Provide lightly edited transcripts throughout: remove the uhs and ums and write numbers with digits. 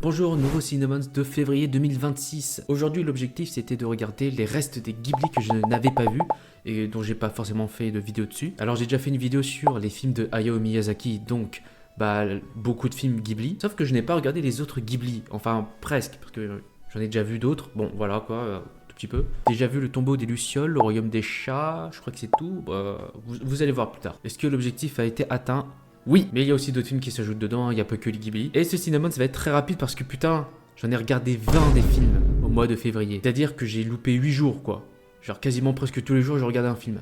Bonjour, nouveau Cinemons de février 2026. Aujourd'hui, l'objectif c'était de regarder les restes des Ghibli que je n'avais pas vus et dont j'ai pas forcément fait de vidéo dessus. Alors j'ai déjà fait une vidéo sur les films de Hayao Miyazaki, donc beaucoup de films Ghibli. Sauf que je n'ai pas regardé les autres Ghibli, enfin presque, parce que j'en ai déjà vu d'autres. Bon voilà quoi, tout petit peu. Déjà vu Le Tombeau des Lucioles, Le Royaume des Chats, je crois que c'est tout. Vous allez voir plus tard. Est-ce que l'objectif a été atteint? Oui, mais il y a aussi d'autres films qui s'ajoutent dedans, il n'y a pas que les Ghibli. Et ce cinéma, ça va être très rapide parce que putain, j'en ai regardé 20 des films au mois de février. C'est-à-dire que j'ai loupé 8 jours quoi. Genre quasiment presque tous les jours, je regardais un film.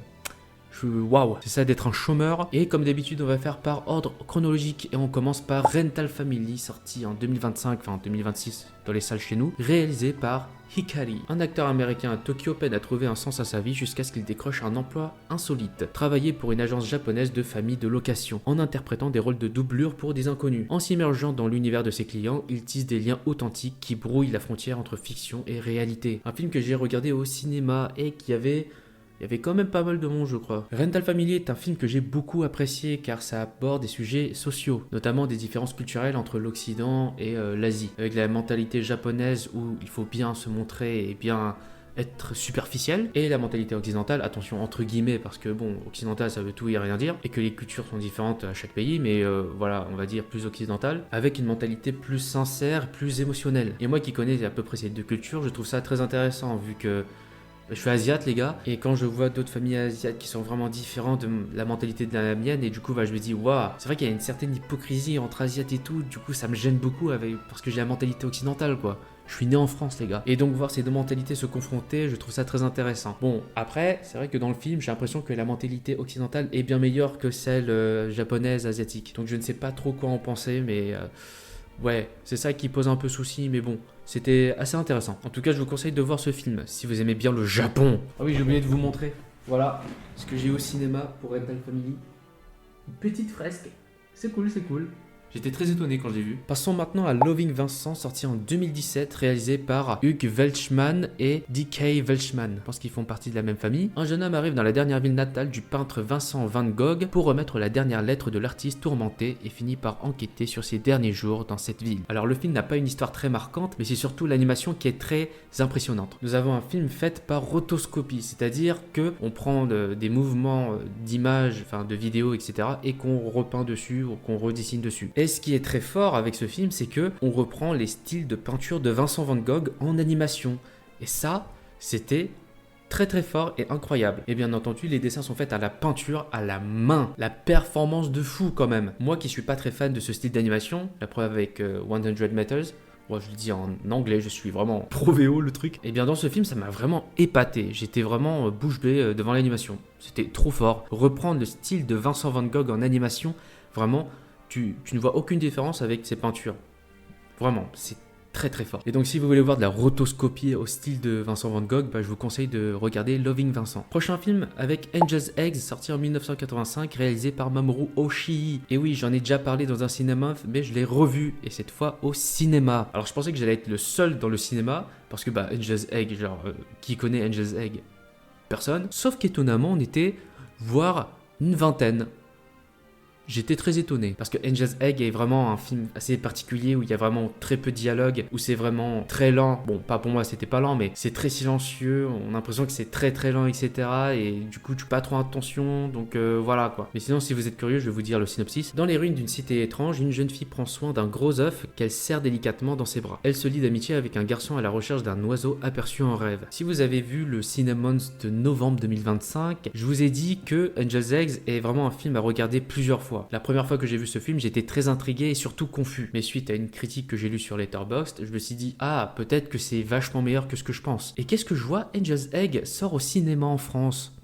Waouh, c'est ça d'être un chômeur. Et comme d'habitude, on va faire par ordre chronologique. Et on commence par Rental Family, sorti en 2025, enfin en 2026 dans les salles chez nous, réalisé par Hikari. Un acteur américain à Tokyo peine à trouver un sens à sa vie jusqu'à ce qu'il décroche un emploi insolite. Travailler pour une agence japonaise de famille de location, en interprétant des rôles de doublure pour des inconnus. En s'immergeant dans l'univers de ses clients, il tisse des liens authentiques qui brouillent la frontière entre fiction et réalité. Un film que j'ai regardé au cinéma et qui avait... Il y avait quand même pas mal de monde, je crois. Rental Family est un film que j'ai beaucoup apprécié car ça aborde des sujets sociaux, notamment des différences culturelles entre l'Occident et l'Asie, avec la mentalité japonaise où il faut bien se montrer et bien être superficiel, et la mentalité occidentale, attention entre guillemets parce que bon, occidental ça veut tout et rien dire, et que les cultures sont différentes à chaque pays, mais voilà, on va dire plus occidentale, avec une mentalité plus sincère, plus émotionnelle. Et moi qui connais à peu près ces deux cultures, je trouve ça très intéressant vu que je suis asiate les gars, et quand je vois d'autres familles asiates qui sont vraiment différentes de la mentalité de la mienne, et du coup je me dis waouh, c'est vrai qu'il y a une certaine hypocrisie entre asiates et tout, du coup ça me gêne beaucoup parce que j'ai la mentalité occidentale quoi. Je suis né en France les gars. Et donc voir ces deux mentalités se confronter, je trouve ça très intéressant. Bon, après, c'est vrai que dans le film, j'ai l'impression que la mentalité occidentale est bien meilleure que celle japonaise, asiatique. Donc je ne sais pas trop quoi en penser, mais... ouais, c'est ça qui pose un peu souci, mais bon, c'était assez intéressant. En tout cas, je vous conseille de voir ce film si vous aimez bien le Japon. Ah oui, j'ai oublié de vous montrer. Voilà ce que j'ai eu au cinéma pour Rental Family. Une petite fresque. C'est cool, c'est cool. J'étais très étonné quand j'ai vu. Passons maintenant à Loving Vincent, sorti en 2017, réalisé par Hugh Welchman et D.K. Welchman. Je pense qu'ils font partie de la même famille. Un jeune homme arrive dans la dernière ville natale du peintre Vincent Van Gogh pour remettre la dernière lettre de l'artiste tourmenté et finit par enquêter sur ses derniers jours dans cette ville. Alors le film n'a pas une histoire très marquante, mais c'est surtout l'animation qui est très impressionnante. Nous avons un film fait par rotoscopie, c'est-à-dire que on prend des mouvements d'images, enfin de vidéos, etc. et qu'on repeint dessus ou qu'on redessine dessus. Et ce qui est très fort avec ce film, c'est que on reprend les styles de peinture de Vincent Van Gogh en animation. Et ça, c'était très très fort et incroyable. Et bien entendu, les dessins sont faits à la peinture, à la main. La performance de fou quand même. Moi qui suis pas très fan de ce style d'animation, la preuve avec 100 Meters, moi je le dis en anglais, je suis vraiment pro VO le truc. Et bien dans ce film, ça m'a vraiment épaté. J'étais vraiment bouche bée devant l'animation. C'était trop fort. Reprendre le style de Vincent Van Gogh en animation, vraiment... Tu ne vois aucune différence avec ses peintures. Vraiment, c'est très très fort. Et donc si vous voulez voir de la rotoscopie au style de Vincent Van Gogh, je vous conseille de regarder Loving Vincent. Prochain film avec Angel's Eggs, sorti en 1985, réalisé par Mamoru Oshii. Et oui, j'en ai déjà parlé dans un cinéma, mais je l'ai revu, et cette fois au cinéma. Alors je pensais que j'allais être le seul dans le cinéma, parce que Angel's Egg, qui connaît Angel's Egg? Personne. Sauf qu'étonnamment, on était, voire une vingtaine. J'étais très étonné parce que Angel's Egg est vraiment un film assez particulier où il y a vraiment très peu de dialogue, où c'est vraiment très lent. Bon, pas pour moi, c'était pas lent, mais c'est très silencieux. On a l'impression que c'est très très lent, etc. Et du coup, tu fais pas trop attention. Donc voilà quoi. Mais sinon, si vous êtes curieux, je vais vous dire le synopsis. Dans les ruines d'une cité étrange, une jeune fille prend soin d'un gros œuf qu'elle serre délicatement dans ses bras. Elle se lie d'amitié avec un garçon à la recherche d'un oiseau aperçu en rêve. Si vous avez vu le Cinemons de novembre 2025, je vous ai dit que Angel's Eggs est vraiment un film à regarder plusieurs fois. La première fois que j'ai vu ce film, j'étais très intrigué et surtout confus. Mais suite à une critique que j'ai lue sur Letterboxd, je me suis dit ah, peut-être que c'est vachement meilleur que ce que je pense. Et qu'est-ce que je vois? Angel's Egg sort au cinéma en France.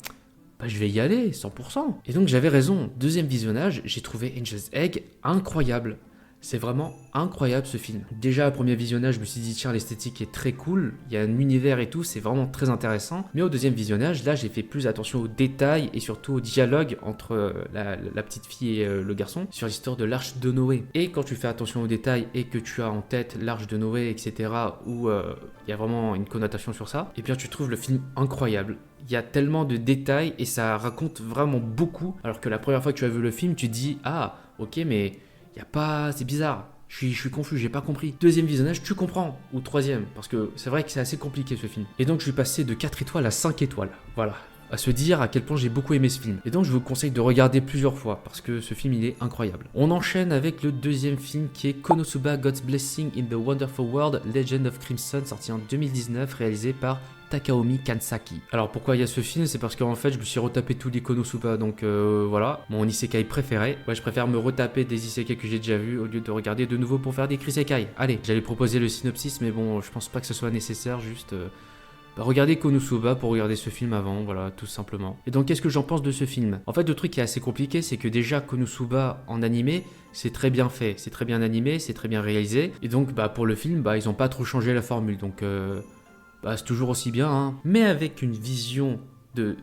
Je vais y aller, 100%. Et donc j'avais raison. Deuxième visionnage, j'ai trouvé Angel's Egg incroyable. C'est vraiment incroyable ce film. Déjà, au premier visionnage, je me suis dit, tiens, l'esthétique est très cool, il y a un univers et tout, c'est vraiment très intéressant. Mais au deuxième visionnage, là, j'ai fait plus attention aux détails et surtout au dialogue entre la petite fille et le garçon sur l'histoire de l'arche de Noé. Et quand tu fais attention aux détails et que tu as en tête l'arche de Noé, etc., où il y a vraiment une connotation sur ça, et bien tu trouves le film incroyable. Il y a tellement de détails et ça raconte vraiment beaucoup, alors que la première fois que tu as vu le film, tu te dis, ah, ok, mais... y a pas... c'est bizarre. Je suis confus, j'ai pas compris. Deuxième visionnage, tu comprends. Ou troisième, parce que c'est vrai que c'est assez compliqué ce film. Et donc je suis passé de 4 étoiles à 5 étoiles. Voilà. À se dire à quel point j'ai beaucoup aimé ce film. Et donc je vous conseille de regarder plusieurs fois, parce que ce film il est incroyable. On enchaîne avec le deuxième film qui est Konosuba God's Blessing in the Wonderful World, Legend of Crimson, sorti en 2019, réalisé par Takaomi Kansaki. Alors pourquoi il y a ce film? C'est parce qu'en fait je me suis retapé tous les Konosuba, donc voilà, mon isekai préféré. Ouais, je préfère me retaper des isekai que j'ai déjà vus au lieu de regarder de nouveau pour faire des krisekai. Allez, j'allais proposer le synopsis, mais bon, je pense pas que ce soit nécessaire, juste... regardez Konosuba pour regarder ce film avant, voilà, tout simplement. Et donc, qu'est-ce que j'en pense de ce film? En fait, le truc qui est assez compliqué, c'est que déjà, Konosuba en animé, c'est très bien fait, c'est très bien animé, c'est très bien réalisé. Et donc, pour le film, ils ont pas trop changé la formule, donc c'est toujours aussi bien, hein. Mais avec une vision de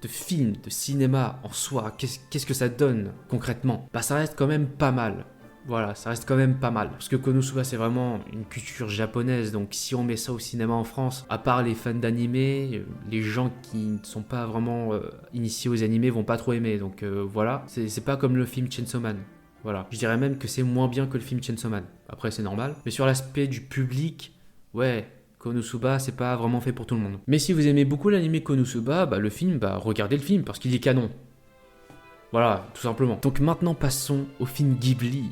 film, de cinéma en soi, qu'est-ce que ça donne concrètement? Ça reste quand même pas mal. Voilà, ça reste quand même pas mal. Parce que Konosuba, c'est vraiment une culture japonaise. Donc, si on met ça au cinéma en France, à part les fans d'animé, les gens qui ne sont pas vraiment initiés aux animés vont pas trop aimer. Donc, voilà. C'est pas comme le film Chainsaw Man. Voilà. Je dirais même que c'est moins bien que le film Chainsaw Man. Après, c'est normal. Mais sur l'aspect du public, ouais. Konosuba, c'est pas vraiment fait pour tout le monde. Mais si vous aimez beaucoup l'anime Konosuba, le film, regardez le film parce qu'il est canon. Voilà, tout simplement. Donc maintenant passons au film Ghibli.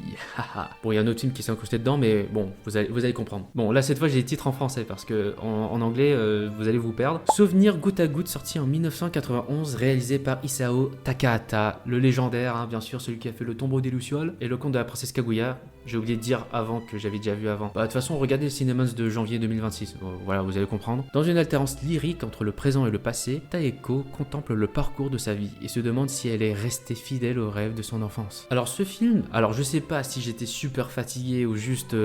Bon, il y a un autre film qui s'est incrusté dedans, mais bon, vous allez comprendre. Bon, là cette fois j'ai les titres en français parce que en anglais vous allez vous perdre. Souvenir goutte à goutte, sorti en 1991, réalisé par Isao Takahata, le légendaire, hein, bien sûr, celui qui a fait Le Tombeau des Lucioles et Le Conte de la Princesse Kaguya. J'ai oublié de dire avant que j'avais déjà vu avant. De toute façon, regardez le Cinémans de janvier 2026. Voilà, vous allez comprendre. Dans une alternance lyrique entre le présent et le passé, Taeko contemple le parcours de sa vie et se demande si elle est restée fidèle aux rêves de son enfance. Alors ce film, je sais pas si j'étais super fatigué ou juste,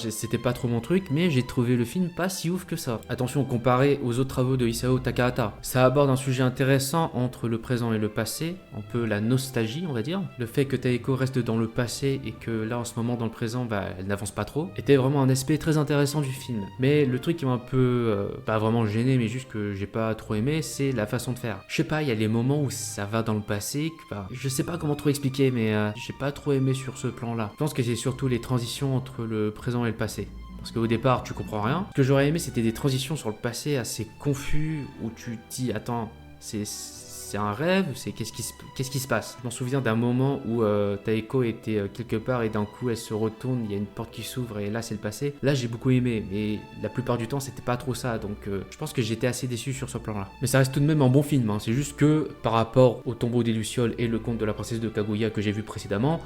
c'était pas trop mon truc, mais j'ai trouvé le film pas si ouf que ça. Attention, comparé aux autres travaux de Isao Takahata. Ça aborde un sujet intéressant entre le présent et le passé, un peu la nostalgie, on va dire. Le fait que Taeko reste dans le passé et que là, en ce moment, dans le présent, elle n'avance pas trop, était vraiment un aspect très intéressant du film. Mais le truc qui m'a un peu, pas vraiment gêné, mais juste que j'ai pas trop aimé, c'est la façon de faire. Je sais pas, il y a les moments où ça va dans le passé, je sais pas comment trop expliquer, mais j'ai pas trop aimé sur ce plan-là. Je pense que c'est surtout les transitions entre le présent et le passé. Parce qu'au départ, tu comprends rien. Ce que j'aurais aimé, c'était des transitions sur le passé assez confus, où tu te dis, attends, c'est un rêve, qu'est-ce qui se passe? Je m'en souviens d'un moment où Taeko était quelque part et d'un coup elle se retourne, il y a une porte qui s'ouvre et là c'est le passé. Là j'ai beaucoup aimé, mais la plupart du temps c'était pas trop ça, donc je pense que j'étais assez déçu sur ce plan-là. Mais ça reste tout de même un bon film, hein. C'est juste que par rapport au Tombeau des Lucioles et le Conte de la Princesse de Kaguya que j'ai vu précédemment,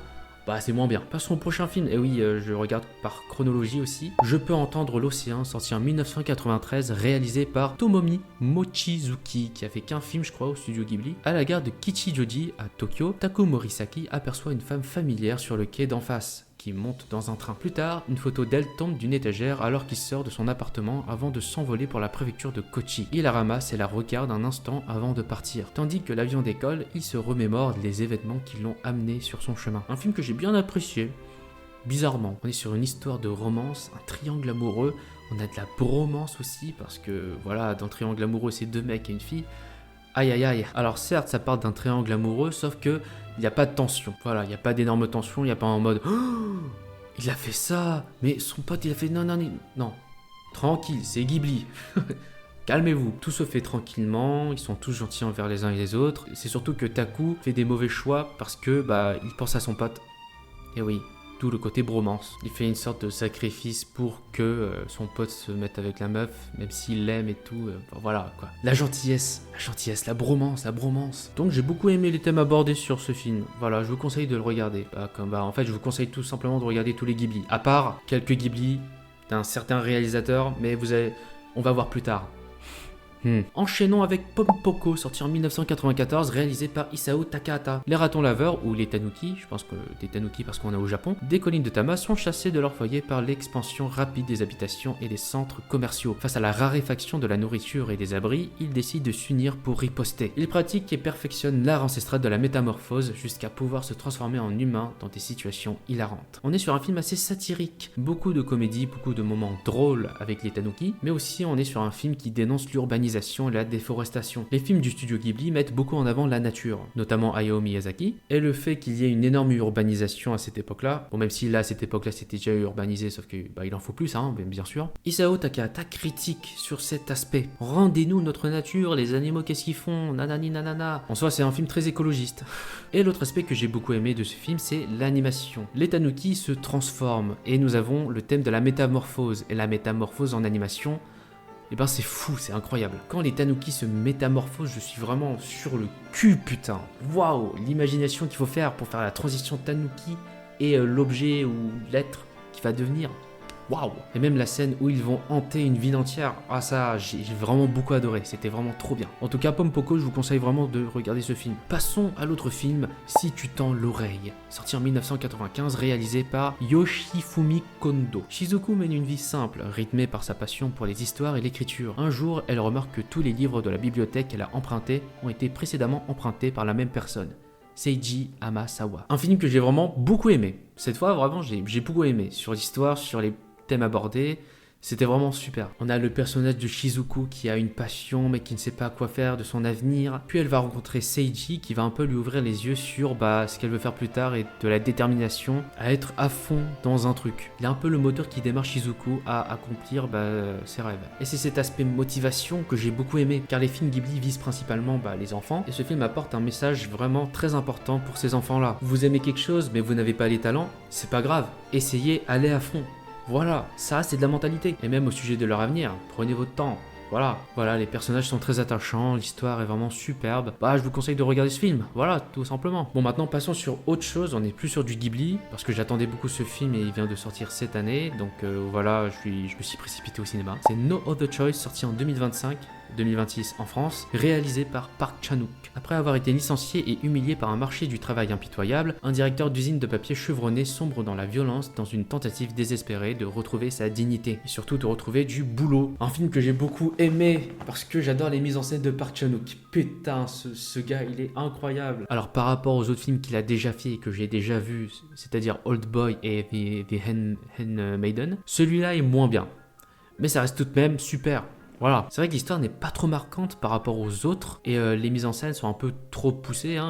c'est moins bien. Passons au prochain film. Et oui, je regarde par chronologie aussi. Je peux entendre l'océan, sorti en 1993, réalisé par Tomomi Mochizuki, qui a fait qu'un film, je crois, au studio Ghibli. À la gare de Kichijoji, à Tokyo, Taku Morisaki aperçoit une femme familière sur le quai d'en face, qui monte dans un train. Plus tard, une photo d'elle tombe d'une étagère alors qu'il sort de son appartement avant de s'envoler pour la préfecture de Kochi. Il la ramasse et la regarde un instant avant de partir. Tandis que l'avion décolle, il se remémore les événements qui l'ont amené sur son chemin. Un film que j'ai bien apprécié. Bizarrement, on est sur une histoire de romance, un triangle amoureux, on a de la bromance aussi, parce que voilà, dans le triangle amoureux, c'est 2 mecs et une fille. Aïe aïe aïe. Alors certes, ça part d'un triangle amoureux, sauf que il n'y a pas de tension. Voilà, il n'y a pas d'énorme tension, il n'y a pas en mode oh, il a fait ça, mais son pote il a fait non. Tranquille, c'est Ghibli. Calmez-vous. Tout se fait tranquillement, ils sont tous gentils envers les uns et les autres. C'est surtout que Taku fait des mauvais choix parce que il pense à son pote. Et oui, tout le côté bromance. Il fait une sorte de sacrifice pour que son pote se mette avec la meuf, même s'il l'aime et tout. Voilà quoi. La gentillesse, la bromance. Donc j'ai beaucoup aimé les thèmes abordés sur ce film. Voilà, je vous conseille de le regarder. En fait, je vous conseille tout simplement de regarder tous les Ghibli. À part quelques Ghibli d'un certain réalisateur, mais on va voir plus tard. Enchaînons avec Pompoko, sorti en 1994, réalisé par Isao Takahata. Les ratons laveurs, ou les tanuki, je pense que des tanuki parce qu'on est au Japon, des collines de Tama sont chassés de leur foyer par l'expansion rapide des habitations et des centres commerciaux. Face à la raréfaction de la nourriture et des abris, ils décident de s'unir pour riposter. Ils pratiquent et perfectionnent l'art ancestral de la métamorphose jusqu'à pouvoir se transformer en humain dans des situations hilarantes. On est sur un film assez satirique, beaucoup de comédie, beaucoup de moments drôles avec les tanuki, mais aussi on est sur un film qui dénonce l'urbanisation. l'urbanisation et la déforestation. Les films du studio Ghibli mettent beaucoup en avant la nature, notamment Hayao Miyazaki, et le fait qu'il y ait une énorme urbanisation à cette époque-là, bon même si là à cette époque-là c'était déjà urbanisé, sauf que il en faut plus, hein, bien sûr. Isao Takahata critique sur cet aspect. Rendez-nous notre nature, les animaux qu'est-ce qu'ils font, nanani nanana. En soi c'est un film très écologiste. Et l'autre aspect que j'ai beaucoup aimé de ce film, c'est l'animation. Les tanuki se transforment et nous avons le thème de la métamorphose. Et la métamorphose en animation, eh ben c'est fou, c'est incroyable. Quand les tanuki se métamorphosent, je suis vraiment sur le cul, putain. Waouh, l'imagination qu'il faut faire pour faire la transition tanuki et l'objet ou l'être qui va devenir. Waouh! Et même la scène où ils vont hanter une ville entière, ah ça, j'ai vraiment beaucoup adoré, c'était vraiment trop bien. En tout cas, Pompoko, je vous conseille vraiment de regarder ce film. Passons à l'autre film, Si tu tends l'oreille, sorti en 1995, réalisé par Yoshifumi Kondo. Shizuku mène une vie simple, rythmée par sa passion pour les histoires et l'écriture. Un jour, elle remarque que tous les livres de la bibliothèque qu'elle a empruntés ont été précédemment empruntés par la même personne. Seiji Hamasawa. Un film que j'ai vraiment beaucoup aimé. Cette fois, vraiment, j'ai beaucoup aimé. Sur l'histoire, sur les thème abordé, c'était vraiment super. On a le personnage de Shizuku qui a une passion mais qui ne sait pas quoi faire de son avenir. Puis elle va rencontrer Seiji qui va un peu lui ouvrir les yeux sur ce qu'elle veut faire plus tard et de la détermination à être à fond dans un truc. Il a un peu le moteur qui démarre Shizuku à accomplir ses rêves. Et c'est cet aspect motivation que j'ai beaucoup aimé car les films Ghibli visent principalement les enfants et ce film apporte un message vraiment très important pour ces enfants-là. Vous aimez quelque chose mais vous n'avez pas les talents, c'est pas grave, essayez, allez à fond. Voilà, ça c'est de la mentalité. Et même au sujet de leur avenir, prenez votre temps. Voilà, les personnages sont très attachants, l'histoire est vraiment superbe. Je vous conseille de regarder ce film, voilà, tout simplement. Bon, maintenant passons sur autre chose, on n'est plus sur du Ghibli, parce que j'attendais beaucoup ce film et il vient de sortir cette année, donc voilà, je me suis précipité au cinéma. C'est No Other Choice, sorti en 2026 en France, réalisé par Park Chan-wook. Après avoir été licencié et humilié par un marché du travail impitoyable, un directeur d'usine de papier chevronné sombre dans la violence dans une tentative désespérée de retrouver sa dignité et surtout de retrouver du boulot. Un film que j'ai beaucoup aimé parce que j'adore les mises en scène de Park Chan-wook. Putain, ce gars, il est incroyable. Alors par rapport aux autres films qu'il a déjà fait et que j'ai déjà vu, c'est-à-dire Old Boy et The Handmaiden, celui-là est moins bien. Mais ça reste tout de même super. Voilà, c'est vrai que l'histoire n'est pas trop marquante par rapport aux autres et les mises en scène sont un peu trop poussées, hein.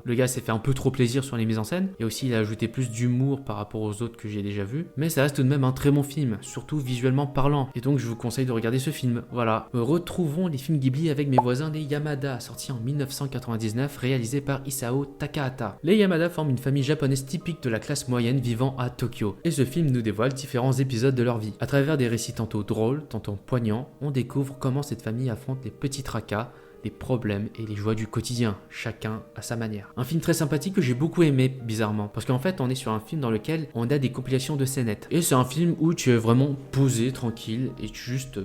Le gars s'est fait un peu trop plaisir sur les mises en scène et aussi il a ajouté plus d'humour par rapport aux autres que j'ai déjà vus, mais ça reste tout de même un très bon film, surtout visuellement parlant, et donc je vous conseille de regarder ce film. Voilà, retrouvons les films Ghibli avec mes voisins les Yamada, sortis en 1999, réalisés par Isao Takahata. Les Yamada forment une famille japonaise typique de la classe moyenne vivant à Tokyo, et ce film nous dévoile différents épisodes de leur vie. À travers des récits tantôt drôles, tantôt poignants, on découvre comment cette famille affronte les petits tracas, les problèmes et les joies du quotidien, chacun à sa manière. Un film très sympathique que j'ai beaucoup aimé, bizarrement, parce qu'en fait on est sur un film dans lequel on a des compilations de scénettes. Et c'est un film où tu es vraiment posé, tranquille, et tu te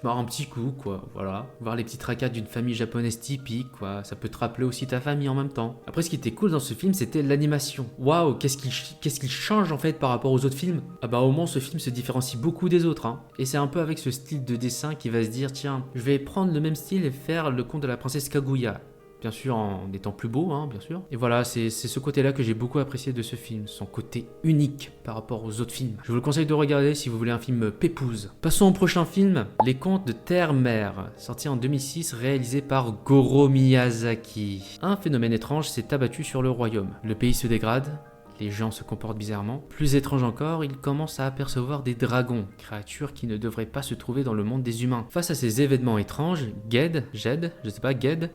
marres un petit coup, quoi, voilà. Voir les petits tracas d'une famille japonaise typique, quoi, ça peut te rappeler aussi ta famille en même temps. Après ce qui était cool dans ce film, c'était l'animation. Waouh, qu'est-ce qu'il change en fait par rapport aux autres films? Au moins ce film se différencie beaucoup des autres, hein. Et c'est un peu avec ce style de dessin qui va se dire, tiens, je vais prendre le même style et faire le conte de la princesse Kaguya, bien sûr en étant plus beau, hein, bien sûr. Et voilà, c'est ce côté-là que j'ai beaucoup apprécié de ce film, son côté unique par rapport aux autres films. Je vous le conseille de regarder si vous voulez un film pépouze. Passons au prochain film, Les Contes de Terre-Mère, sorti en 2006, réalisé par Goro Miyazaki. Un phénomène étrange s'est abattu sur le royaume. Le pays se dégrade, les gens se comportent bizarrement. Plus étrange encore, il commence à apercevoir des dragons, créatures qui ne devraient pas se trouver dans le monde des humains. Face à ces événements étranges, Ged,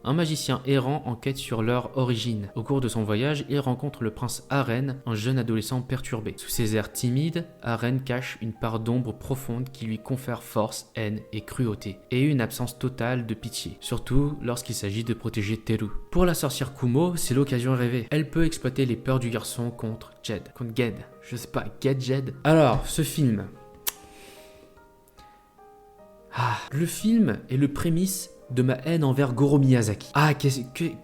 un magicien errant enquête sur leur origine. Au cours de son voyage, il rencontre le prince Aren, un jeune adolescent perturbé. Sous ses airs timides, Aren cache une part d'ombre profonde qui lui confère force, haine et cruauté, et une absence totale de pitié, surtout lorsqu'il s'agit de protéger Teru. Pour la sorcière Kumo, c'est l'occasion rêvée. Elle peut exploiter les peurs du garçon contre Ged. Ged. Alors, ce film. Le film est le prémisse de ma haine envers Goro Miyazaki.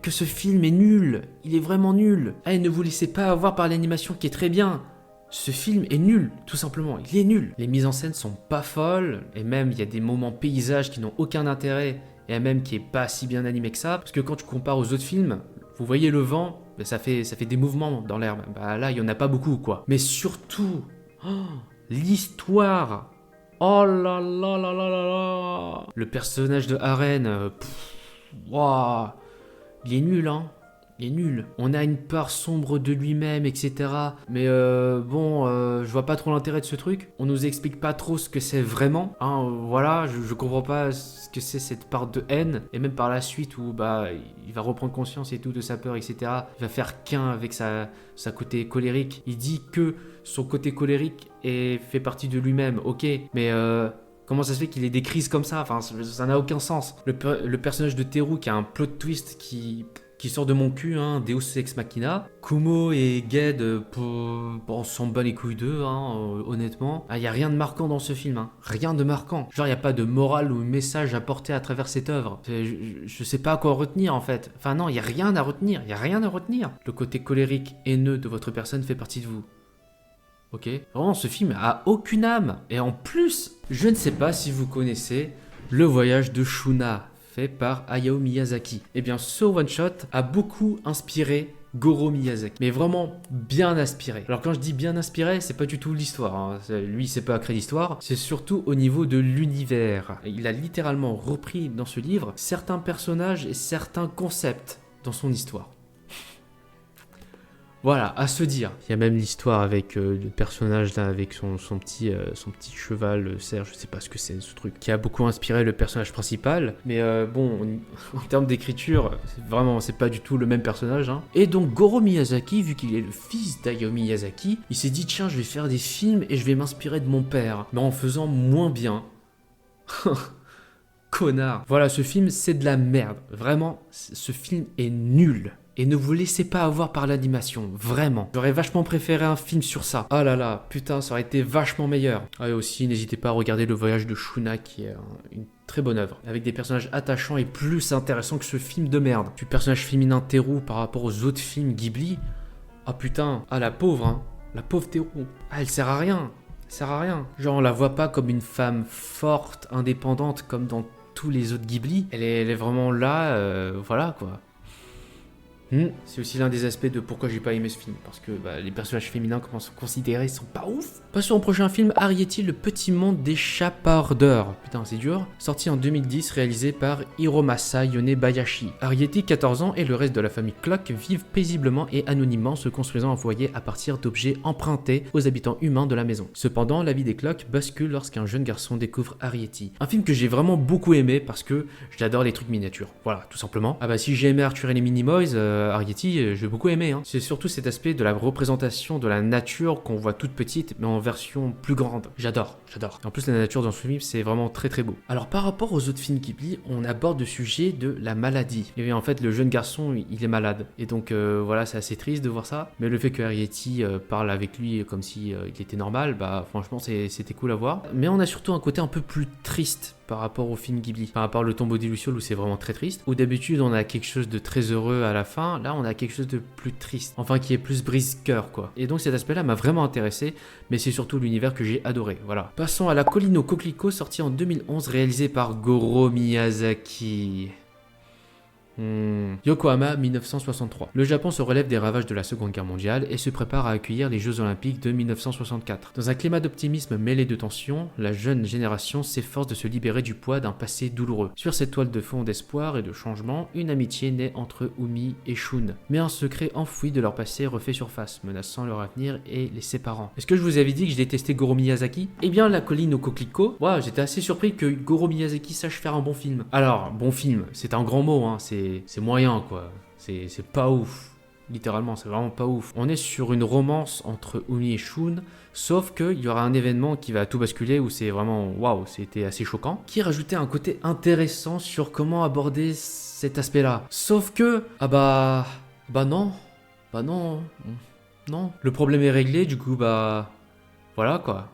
Que ce film est nul. Il est vraiment nul. Et ne vous laissez pas avoir par l'animation qui est très bien. Ce film est nul, tout simplement, il est nul. Les mises en scène sont pas folles, et même il y a des moments paysages qui n'ont aucun intérêt, et même qui est pas si bien animé que ça, parce que quand tu compares aux autres films, vous voyez le vent, ça fait des mouvements dans l'herbe. Là, il y en a pas beaucoup, quoi. Mais surtout, l'histoire. Oh là là là là là là. Le personnage de Aren, waouh, il est nul, hein. Il est nul. On a une part sombre de lui-même, etc. Mais je vois pas trop l'intérêt de ce truc. On nous explique pas trop ce que c'est vraiment. Hein, voilà, je comprends pas ce que c'est cette part de haine. Et même par la suite où il va reprendre conscience et tout de sa peur, etc. Il va faire qu'un avec sa côté colérique. Il dit que son côté colérique fait partie de lui-même. Ok, mais comment ça se fait qu'il ait des crises comme ça? Enfin, ça n'a aucun sens. Le personnage de Teru qui a un plot twist qui sort de mon cul, hein, Deus Ex Machina. Kumo et Ged, on s'en bat les couilles d'eux, hein, honnêtement. Il n'y a rien de marquant dans ce film, hein. Rien de marquant. Genre, il n'y a pas de morale ou message à porter à travers cette œuvre. Je sais pas à quoi retenir, en fait. Enfin non, il n'y a rien à retenir. Il n'y a rien à retenir. Le côté colérique, haineux de votre personne fait partie de vous. Ok? Vraiment, ce film a aucune âme. Et en plus, je ne sais pas si vous connaissez Le Voyage de Shuna, fait par Hayao Miyazaki. Eh bien, ce one-shot a beaucoup inspiré Goro Miyazaki, mais vraiment bien inspiré. Alors quand je dis bien inspiré, c'est pas du tout l'histoire, hein. Lui, c'est pas créé l'histoire, c'est surtout au niveau de l'univers. Il a littéralement repris dans ce livre certains personnages et certains concepts dans son histoire. Voilà, à se dire. Il y a même l'histoire avec le personnage là, avec son petit cheval cerf, je sais pas ce que c'est ce truc, qui a beaucoup inspiré le personnage principal. Mais en termes d'écriture, c'est pas du tout le même personnage. Hein. Et donc Goro Miyazaki, vu qu'il est le fils d'Hayao Miyazaki, il s'est dit tiens, je vais faire des films et je vais m'inspirer de mon père, mais en faisant moins bien. Connard. Voilà, ce film, c'est de la merde. Vraiment, ce film est nul. Et ne vous laissez pas avoir par l'animation, vraiment. J'aurais vachement préféré un film sur ça. Ah là là, putain, ça aurait été vachement meilleur. Ah, et aussi, n'hésitez pas à regarder Le Voyage de Shuna, qui est une très bonne œuvre, avec des personnages attachants et plus intéressants que ce film de merde. Du personnage féminin Teru par rapport aux autres films Ghibli. Ah putain, ah la pauvre, hein. La pauvre Teru. Ah, elle sert à rien. Elle sert à rien. Genre, on la voit pas comme une femme forte, indépendante, comme dans tous les autres Ghibli. Elle est vraiment là, voilà quoi. C'est aussi l'un des aspects de pourquoi j'ai pas aimé ce film, parce que les personnages féminins, comment sont considérés, sont pas ouf. Passons au prochain film, Arrietty, le petit monde des chapardeurs. Putain, c'est dur. Sorti en 2010, réalisé par Hiromasa Yonebayashi. Arrietty, 14 ans, et le reste de la famille Clock vivent paisiblement et anonymement, se construisant un foyer à partir d'objets empruntés aux habitants humains de la maison. Cependant, la vie des Clock bascule lorsqu'un jeune garçon découvre Arrietty. Un film que j'ai vraiment beaucoup aimé parce que j'adore les trucs miniatures. Voilà, tout simplement. Ah bah si j'ai aimé Arthur et les Minimoys, Arrietty, j'ai beaucoup aimé. Hein. C'est surtout cet aspect de la représentation de la nature qu'on voit toute petite, mais en version plus grande. J'adore. En plus, la nature dans ce film, c'est vraiment très très beau. Alors, par rapport aux autres films Ghibli, on aborde le sujet de la maladie. Et en fait, le jeune garçon, il est malade. Et donc, voilà, c'est assez triste de voir ça. Mais le fait que Arrietty parle avec lui comme si il était normal, franchement, c'était cool à voir. Mais on a surtout un côté un peu plus triste par rapport au film Ghibli. Par rapport au Tombeau des Lucioles où c'est vraiment très triste. Où d'habitude on a quelque chose de très heureux à la fin, là on a quelque chose de plus triste. Enfin qui est plus brise-cœur quoi. Et donc cet aspect-là m'a vraiment intéressé, mais c'est surtout l'univers que j'ai adoré. Voilà. Passons à La Colline aux coquelicots, sorti en 2011, réalisé par Goro Miyazaki. Yokohama 1963. Le Japon se relève des ravages de la Seconde Guerre mondiale et se prépare à accueillir les Jeux Olympiques de 1964. Dans un climat d'optimisme mêlé de tension, la jeune génération s'efforce de se libérer du poids d'un passé douloureux. Sur cette toile de fond d'espoir et de changement, une amitié naît entre Umi et Shun. Mais un secret enfoui de leur passé refait surface, menaçant leur avenir et les séparant. Est-ce que je vous avais dit que je détestais Goro Miyazaki? Eh bien, La Colline aux coquelicots, j'étais assez surpris que Goro Miyazaki sache faire un bon film. Alors, bon film, c'est un grand mot, hein, c'est moyen quoi, c'est pas ouf, littéralement c'est vraiment pas ouf. On est sur une romance entre Umi et Shun, sauf qu'il y aura un événement qui va tout basculer où c'est vraiment waouh, c'était assez choquant, qui rajoutait un côté intéressant sur comment aborder cet aspect là. Sauf que, non, le problème est réglé, du coup voilà quoi.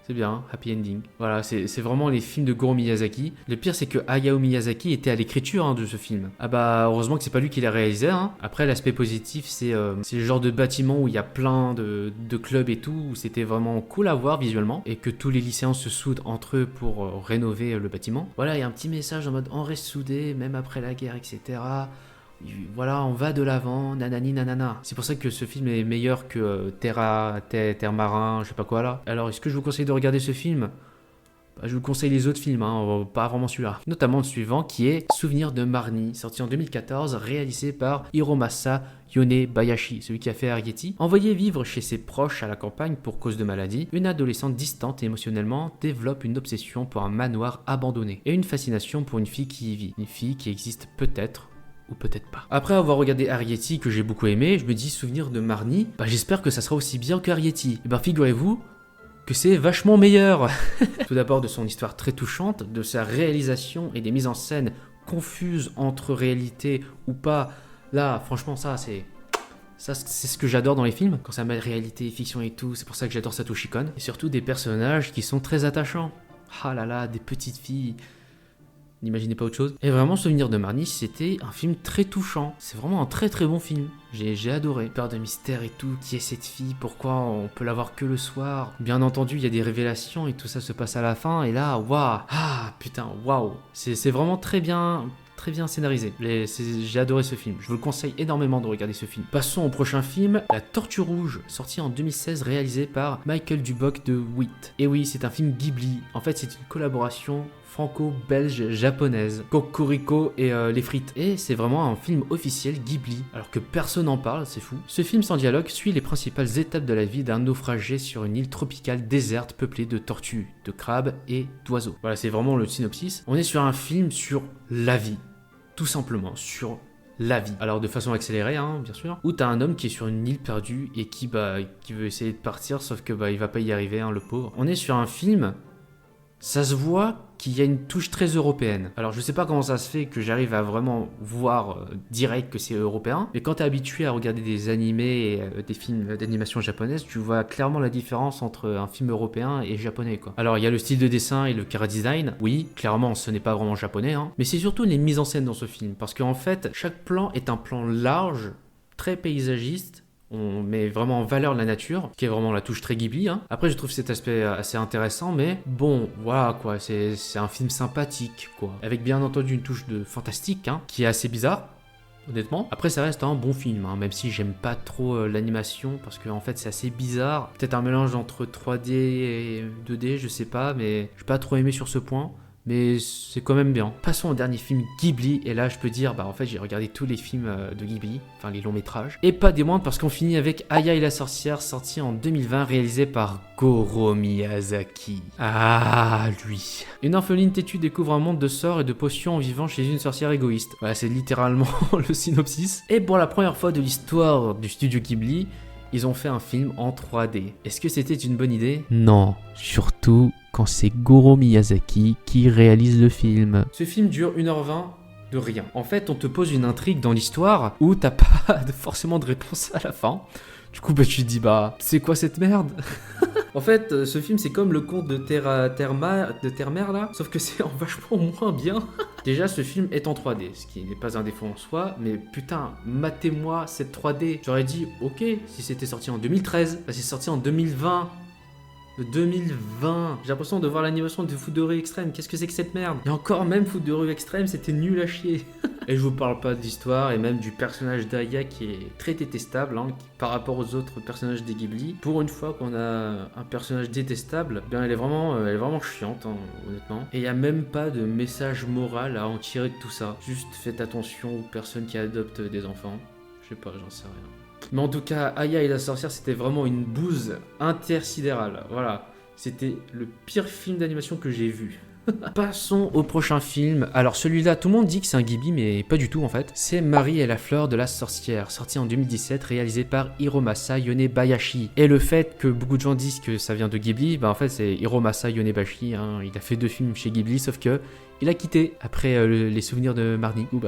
C'est bien, happy ending. Voilà, c'est vraiment les films de Goro Miyazaki. Le pire, c'est que Hayao Miyazaki était à l'écriture de ce film. Heureusement que c'est pas lui qui l'a réalisé. Hein. Après, l'aspect positif, c'est le genre de bâtiment où il y a plein de clubs et tout, où c'était vraiment cool à voir visuellement, et que tous les lycéens se soudent entre eux pour rénover le bâtiment. Voilà, il y a un petit message en mode on reste soudés, même après la guerre, etc. Voilà, on va de l'avant, nanani nanana. C'est pour ça que ce film est meilleur que Terre Marin, je sais pas quoi là. Alors, est-ce que je vous conseille de regarder ce film? je vous conseille les autres films, hein, pas vraiment celui-là. Notamment le suivant qui est Souvenir de Marnie, sorti en 2014, réalisé par Hiromasa Yonebayashi, celui qui a fait Arrietty. Envoyée vivre chez ses proches à la campagne pour cause de maladie, une adolescente distante émotionnellement développe une obsession pour un manoir abandonné et une fascination pour une fille qui y vit. Une fille qui existe peut-être ou peut-être pas. Après avoir regardé Arrietty que j'ai beaucoup aimé, je me dis Souvenir de Marnie, j'espère que ça sera aussi bien que Arrietty. Et figurez-vous que c'est vachement meilleur. Tout d'abord de son histoire très touchante, de sa réalisation et des mises en scène confuses entre réalité ou pas. Là, franchement, c'est ce que j'adore dans les films, quand ça mêle réalité, fiction et tout, c'est pour ça que j'adore Satoshi Kon. Et surtout des personnages qui sont très attachants. Ah là là, des petites filles. N'imaginez pas autre chose. Et vraiment, Souvenir de Marnie, c'était un film très touchant. C'est vraiment un très très bon film. J'ai adoré. Peur de mystère et tout. Qui est cette fille? Pourquoi on peut la voir que le soir? Bien entendu, il y a des révélations et tout ça se passe à la fin. Et là, waouh! Ah putain, waouh! C'est vraiment très bien scénarisé. J'ai adoré ce film. Je vous le conseille énormément de regarder ce film. Passons au prochain film, La Tortue Rouge, sorti en 2016, réalisé par Michael Duboc de Wit. Et oui, c'est un film Ghibli. En fait, c'est une collaboration franco-belge-japonaise. Cocorico et les frites. Et c'est vraiment un film officiel Ghibli, alors que personne n'en parle, c'est fou. Ce film sans dialogue suit les principales étapes de la vie d'un naufragé sur une île tropicale déserte peuplée de tortues, de crabes et d'oiseaux. Voilà, c'est vraiment le synopsis. On est sur un film sur la vie. Tout simplement, sur la vie. Alors de façon accélérée, hein, bien sûr. Où t'as un homme qui est sur une île perdue et qui veut essayer de partir, sauf que il va pas y arriver, hein, le pauvre. On est sur un film, ça se voit qu'il y a une touche très européenne. Alors je sais pas comment ça se fait que j'arrive à vraiment voir direct que c'est européen, mais quand t'es habitué à regarder des animés et des films d'animation japonaise, tu vois clairement la différence entre un film européen et japonais, quoi. Alors il y a le style de dessin et le chara-design, oui, clairement ce n'est pas vraiment japonais, hein, mais c'est surtout les mises en scène dans ce film, parce qu'en fait, chaque plan est un plan large, très paysagiste. On met vraiment en valeur la nature, qui est vraiment la touche très Ghibli, hein. Après, je trouve cet aspect assez intéressant, mais bon, voilà, quoi, c'est un film sympathique, quoi. Avec bien entendu une touche de fantastique, hein, qui est assez bizarre, honnêtement. Après, ça reste un bon film, hein, même si j'aime pas trop l'animation, parce qu'en fait, c'est assez bizarre. Peut-être un mélange entre 3D et 2D, je sais pas, mais j'ai pas trop aimé sur ce point. Mais c'est quand même bien. Passons au dernier film Ghibli, et là je peux dire, en fait j'ai regardé tous les films de Ghibli, enfin les longs métrages, et pas des moindres parce qu'on finit avec Aya et la sorcière, sorti en 2020, réalisé par Goro Miyazaki. Ah, lui. Une orpheline têtue découvre un monde de sorts et de potions en vivant chez une sorcière égoïste. Voilà, c'est littéralement le synopsis. Et pour la première fois de l'histoire du studio Ghibli, ils ont fait un film en 3D. Est-ce que c'était une bonne idée? Non, surtout quand c'est Goro Miyazaki qui réalise le film. Ce film dure 1h20 de rien. En fait, on te pose une intrigue dans l'histoire où t'as pas forcément de réponse à la fin. Du coup, tu te dis, c'est quoi cette merde? En fait, ce film, c'est comme le conte de Terre-Mère, là, sauf que c'est en vachement moins bien. Déjà, ce film est en 3D, ce qui n'est pas un défaut en soi, mais putain, matez-moi cette 3D. J'aurais dit, ok, si c'était sorti en 2013, c'est sorti en 2020. 2020. J'ai l'impression de voir l'animation de Foot de rue extrême. Qu'est-ce que c'est que cette merde? Et encore, même Foot de rue extrême, c'était nul à chier. Et je vous parle pas d'histoire et même du personnage d'Aya qui est très détestable, hein, par rapport aux autres personnages des Ghibli. Pour une fois qu'on a un personnage détestable, elle est vraiment chiante, hein, honnêtement. Et il y a même pas de message moral à en tirer de tout ça. Juste faites attention aux personnes qui adoptent des enfants. Je sais pas, j'en sais rien. Mais en tout cas, Aya et la sorcière, c'était vraiment une bouse intersidérale. Voilà, c'était le pire film d'animation que j'ai vu. Passons au prochain film. Alors celui-là, tout le monde dit que c'est un Ghibli, mais pas du tout en fait. C'est Marie et la fleur de la sorcière, sorti en 2017, réalisé par Hiromasa Yonebayashi. Et le fait que beaucoup de gens disent que ça vient de Ghibli, en fait c'est Hiromasa Yonebayashi, hein. Il a fait 2 films chez Ghibli, sauf que il a quitté après les souvenirs de Marnie. Ou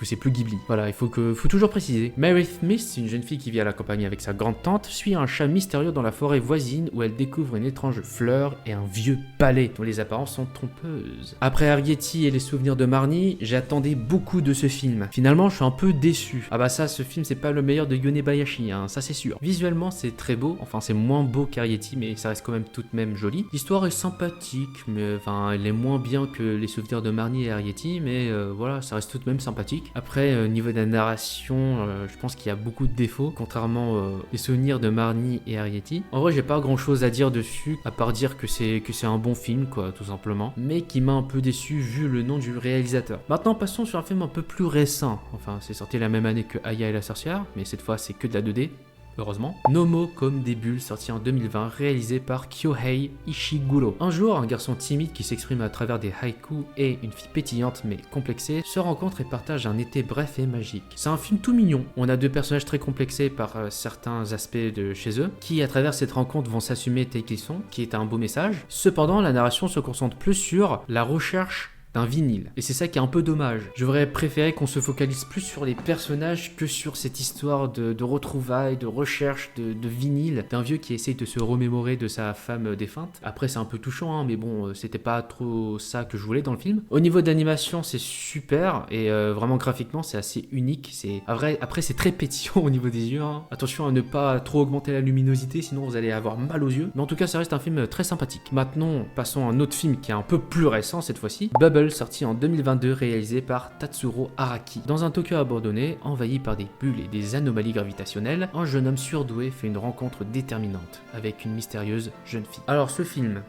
que c'est plus Ghibli. Voilà, il faut toujours préciser. Mary Smith, une jeune fille qui vit à la campagne avec sa grande-tante, suit un chat mystérieux dans la forêt voisine où elle découvre une étrange fleur et un vieux palais dont les apparences sont trompeuses. Après Arrietty et les souvenirs de Marnie, j'attendais beaucoup de ce film. Finalement, je suis un peu déçu. Ce film, c'est pas le meilleur de Yonebayashi, hein, ça c'est sûr. Visuellement, c'est très beau, enfin c'est moins beau qu'Arrietty, mais ça reste quand même tout de même joli. L'histoire est sympathique, mais elle est moins bien que les souvenirs de Marnie et Arrietty, mais voilà, ça reste tout de même sympathique. Après, au niveau de la narration, je pense qu'il y a beaucoup de défauts, contrairement aux souvenirs de Marnie et Arrietty. En vrai, j'ai pas grand chose à dire dessus, à part dire que c'est un bon film, quoi, tout simplement, mais qui m'a un peu déçu vu le nom du réalisateur. Maintenant, passons sur un film un peu plus récent. Enfin, c'est sorti la même année que Aya et la sorcière, mais cette fois, c'est que de la 2D. Heureusement. Nomo comme des bulles, sorti en 2020, réalisé par Kyohei Ishiguro. Un jour, un garçon timide qui s'exprime à travers des haïkus et une fille pétillante mais complexée se rencontrent et partagent un été bref et magique. C'est un film tout mignon. On a deux personnages très complexés par certains aspects de chez eux, qui à travers cette rencontre vont s'assumer tels qu'ils sont, qui est un beau message. Cependant, la narration se concentre plus sur la recherche d'un vinyle. Et c'est ça qui est un peu dommage. J'aurais préféré qu'on se focalise plus sur les personnages que sur cette histoire de retrouvailles, de recherche de vinyle, d'un vieux qui essaye de se remémorer de sa femme défunte. Après, c'est un peu touchant, hein, mais bon, c'était pas trop ça que je voulais dans le film. Au niveau d'animation, c'est super, et vraiment graphiquement, c'est assez unique. Après, c'est très pétillant au niveau des yeux. Hein. Attention à ne pas trop augmenter la luminosité, sinon vous allez avoir mal aux yeux. Mais en tout cas, ça reste un film très sympathique. Maintenant, passons à un autre film qui est un peu plus récent cette fois-ci. Bubble, sorti en 2022, réalisé par Tatsuro Araki. Dans un Tokyo abandonné, envahi par des bulles et des anomalies gravitationnelles, un jeune homme surdoué fait une rencontre déterminante avec une mystérieuse jeune fille. Alors ce film,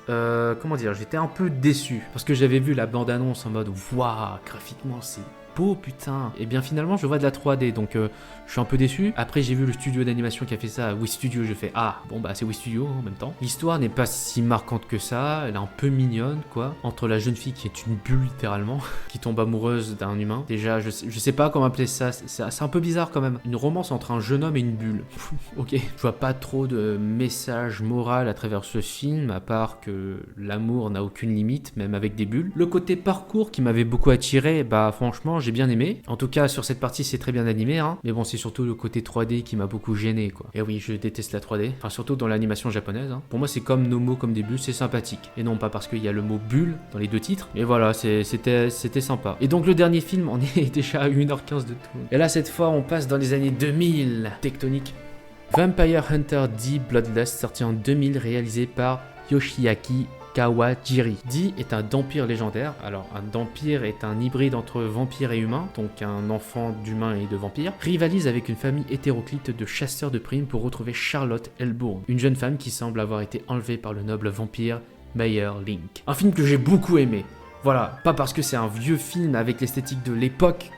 comment dire, j'étais un peu déçu parce que j'avais vu la bande-annonce en mode waouh, graphiquement c'est beau putain. Et bien finalement je vois de la 3D donc je suis un peu déçu. Après j'ai vu le studio d'animation qui a fait ça, Wii Studio, je fais ah bon bah c'est Wii Studio en même temps. L'histoire n'est pas si marquante que ça, elle est un peu mignonne quoi. Entre la jeune fille qui est une bulle littéralement, qui tombe amoureuse d'un humain. Déjà je sais pas comment appeler ça, c'est un peu bizarre quand même. Une romance entre un jeune homme et une bulle. Ok. Je vois pas trop de message moral à travers ce film, à part que l'amour n'a aucune limite, même avec des bulles. Le côté parcours qui m'avait beaucoup attiré, bah franchement j'ai bien aimé. En tout cas sur cette partie c'est très bien animé, hein. Mais bon c'est surtout le côté 3D qui m'a beaucoup gêné quoi. Et oui je déteste la 3D, enfin surtout dans l'animation japonaise. Hein. Pour moi c'est comme Nomo comme des bulles, c'est sympathique. Et non pas parce qu'il y a le mot bulle dans les deux titres, mais voilà c'était sympa. Et donc le dernier film, on est déjà à 1h15 de tout. Et là cette fois on passe dans les années 2000, tectonique. Vampire Hunter D Bloodlust, sorti en 2000, réalisé par Yoshiaki Kawajiri. D est un vampire légendaire. Alors, un vampire est un hybride entre vampire et humain, donc un enfant d'humain et de vampire. Rivalise avec une famille hétéroclite de chasseurs de primes pour retrouver Charlotte Elbourne, une jeune femme qui semble avoir été enlevée par le noble vampire Meyer Link. Un film que j'ai beaucoup aimé. Voilà, pas parce que c'est un vieux film avec l'esthétique de l'époque.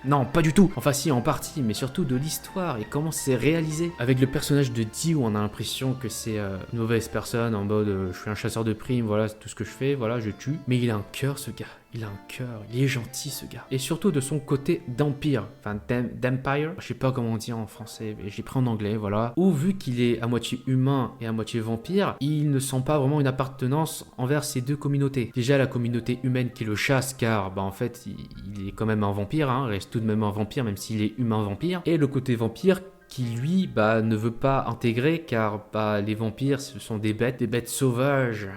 Non, pas du tout. Enfin si, en partie, mais surtout de l'histoire et comment c'est réalisé. Avec le personnage de Dee où on a l'impression que c'est une mauvaise personne, en mode je suis un chasseur de primes, voilà, c'est tout ce que je fais, voilà, je tue. Mais il a un cœur ce gars. Il a un cœur, il est gentil ce gars. Et surtout de son côté d'empire, enfin d'empire, je sais pas comment on dit en français, mais j'ai pris en anglais, voilà. Où vu qu'il est à moitié humain et à moitié vampire, il ne sent pas vraiment une appartenance envers ces deux communautés. Déjà la communauté humaine qui le chasse, car bah en fait il est quand même un vampire, hein, reste tout de même un vampire même s'il est humain vampire. Et le côté vampire qui lui ne veut pas intégrer car les vampires ce sont des bêtes sauvages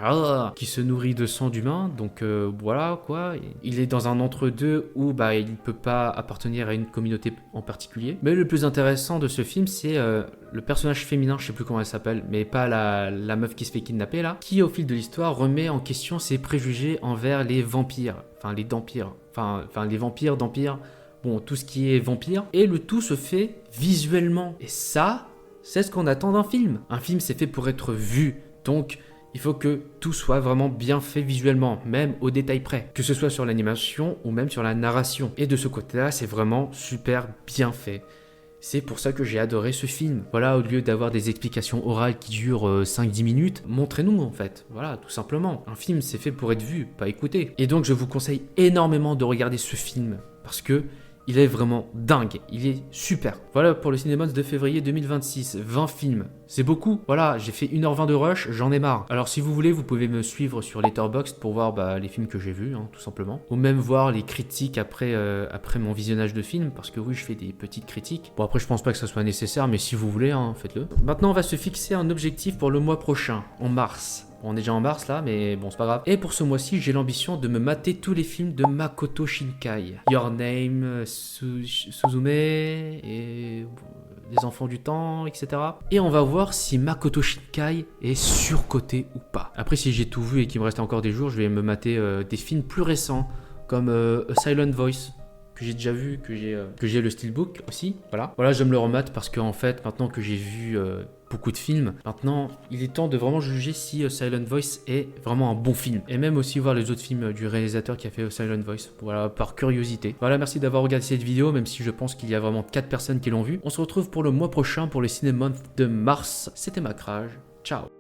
qui se nourrissent de sang d'humains, donc voilà quoi, il est dans un entre-deux où il peut pas appartenir à une communauté en particulier. Mais le plus intéressant de ce film c'est le personnage féminin, je sais plus comment elle s'appelle, mais pas la meuf qui se fait kidnapper là, qui au fil de l'histoire remet en question ses préjugés envers les vampires, enfin les vampires, enfin les vampires d'empire. Bon, tout ce qui est vampire, et le tout se fait visuellement. Et ça, c'est ce qu'on attend d'un film. Un film, c'est fait pour être vu, donc il faut que tout soit vraiment bien fait visuellement, même au détail près. Que ce soit sur l'animation ou même sur la narration. Et de ce côté-là, c'est vraiment super bien fait. C'est pour ça que j'ai adoré ce film. Voilà, au lieu d'avoir des explications orales qui durent 5-10 minutes, montrez-nous en fait. Voilà, tout simplement. Un film, c'est fait pour être vu, pas écouté. Et donc, je vous conseille énormément de regarder ce film, parce que il est vraiment dingue, il est super. Voilà pour le Cinémons de février 2026, 20 films. C'est beaucoup, voilà, j'ai fait 1h20 de rush, j'en ai marre. Alors si vous voulez, vous pouvez me suivre sur Letterboxd pour voir les films que j'ai vus, hein, tout simplement. Ou même voir les critiques après mon visionnage de film, parce que oui, je fais des petites critiques. Bon après, je pense pas que ça soit nécessaire, mais si vous voulez, hein, faites-le. Maintenant, on va se fixer un objectif pour le mois prochain, en mars. On est déjà en mars là, mais bon, c'est pas grave. Et pour ce mois-ci, j'ai l'ambition de me mater tous les films de Makoto Shinkai. Your Name, Suzume, et Les Enfants du Temps, etc. Et on va voir si Makoto Shinkai est surcoté ou pas. Après, si j'ai tout vu et qu'il me reste encore des jours, je vais me mater des films plus récents, comme A Silent Voice, que j'ai déjà vu, que j'ai le steelbook aussi. Voilà, je me le remate parce qu'en fait, maintenant que j'ai vu beaucoup de films, maintenant il est temps de vraiment juger si Silent Voice est vraiment un bon film. Et même aussi voir les autres films du réalisateur qui a fait Silent Voice. Voilà, par curiosité. Voilà, merci d'avoir regardé cette vidéo, même si je pense qu'il y a vraiment 4 personnes qui l'ont vu. On se retrouve pour le mois prochain pour le Ciné Month de mars. C'était Macrage. Ciao.